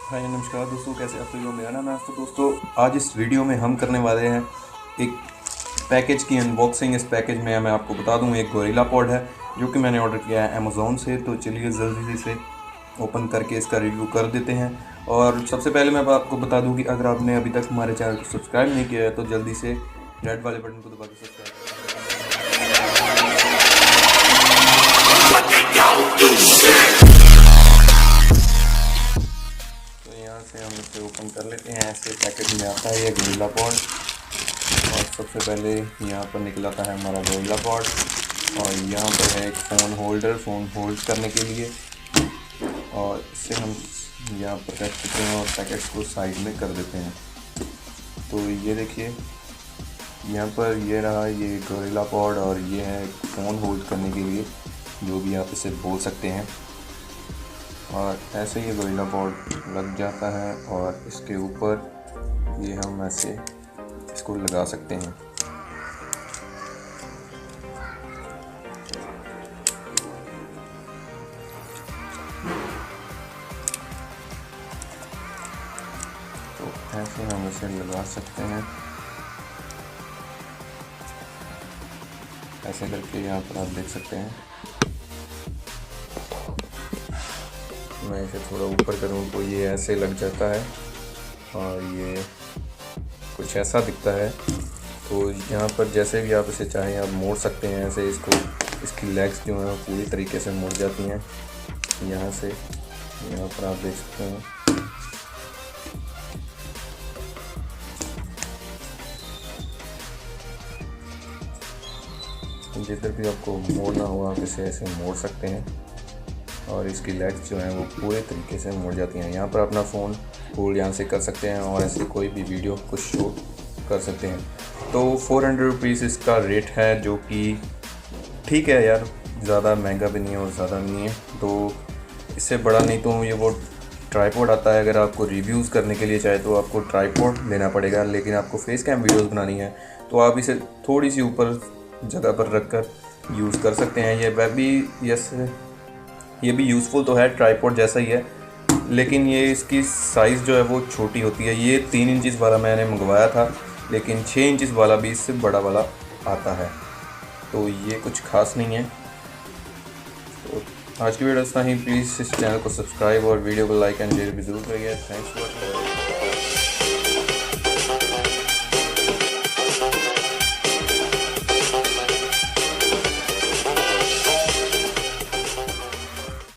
हाय नमस्कार दोस्तों, कैसे आप सभी हो। मेरा नाम है तो दोस्तों, आज इस वीडियो में हम करने वाले हैं एक पैकेज की अनबॉक्सिंग। इस पैकेज में मैं आपको बता दूं, एक गोरिल्ला पॉड है जो कि मैंने ऑर्डर किया है अमेज़ॉन से। तो चलिए जल्दी से इसे ओपन करके इसका रिव्यू कर देते हैं। और सबसे पहले मैं आपको बता दूं कि अगर आपने अभी तक हमारे चैनल को सब्सक्राइब नहीं किया है तो जल्दी से रेड वाले बटन को दबा के सब्सक्राइब से हम इसे ओपन कर लेते हैं। ऐसे पैकेट में आता है ये गोरिल्ला पॉड। और सबसे पहले यहाँ पर निकलाता है हमारा गोरिल्ला पॉड, और यहाँ पर है एक फ़ोन होल्डर, फ़ोन होल्ड करने के लिए। और इससे हम यहाँ पर रख देते हैं और पैकेट्स को साइड में कर देते हैं। तो ये देखिए, यहाँ पर ये रहा ये गोरिल्ला पॉड, और ये है फ़ोन होल्ड करने के लिए, जो भी आप इसे बोल सकते हैं। और ऐसे ही गोरिल्ला पॉड लग जाता है, और इसके ऊपर ये हम ऐसे इसको लगा सकते हैं। तो ऐसे हम इसे लगा सकते हैं, ऐसे करके यहाँ पर आप देख सकते हैं। मैं इसे थोड़ा ऊपर करूँ तो ये ऐसे लग जाता है, और ये कुछ ऐसा दिखता है। तो यहाँ पर जैसे भी आप इसे चाहें आप मोड़ सकते हैं ऐसे इसको। इसकी लेग्स जो हैं पूरी तरीके से मुड़ जाती हैं यहाँ से। यहाँ पर आप देख सकते हैं। जिधर भी आपको मोड़ना हो आप इसे ऐसे मोड़ सकते हैं, और इसकी लेग्स जो हैं वो पूरे तरीके से मुड़ जाती हैं। यहाँ पर अपना फ़ोन होल्ड यहाँ से कर सकते हैं, और ऐसे कोई भी वीडियो कुछ शूट कर सकते हैं। तो 400 रुपीज़ इसका रेट है, जो कि ठीक है यार, ज़्यादा महंगा भी नहीं है और ज़्यादा नहीं है। तो इससे बड़ा नहीं तो ये वो ट्राईपॉड आता है। अगर आपको रिव्यूज़ करने के लिए चाहे तो आपको ट्राईपॉड लेना पड़ेगा, लेकिन आपको फेस कैम वीडियोज़ बनानी है तो आप इसे थोड़ी सी ऊपर जगह पर रख कर यूज़ कर सकते हैं। ये भी यूज़फुल तो है, ट्राईपॉड जैसा ही है, लेकिन ये इसकी साइज़ जो है वो छोटी होती है। ये 3 इंचज़ वाला मैंने मंगवाया था, लेकिन 6 इंचज़ वाला भी इससे बड़ा वाला आता है। तो ये कुछ खास नहीं है। तो आज की वीडियो इतना ही। प्लीज़ इस चैनल को सब्सक्राइब और वीडियो को लाइक एंड शेयर भी ज़रूर करिए। Thanks for watching.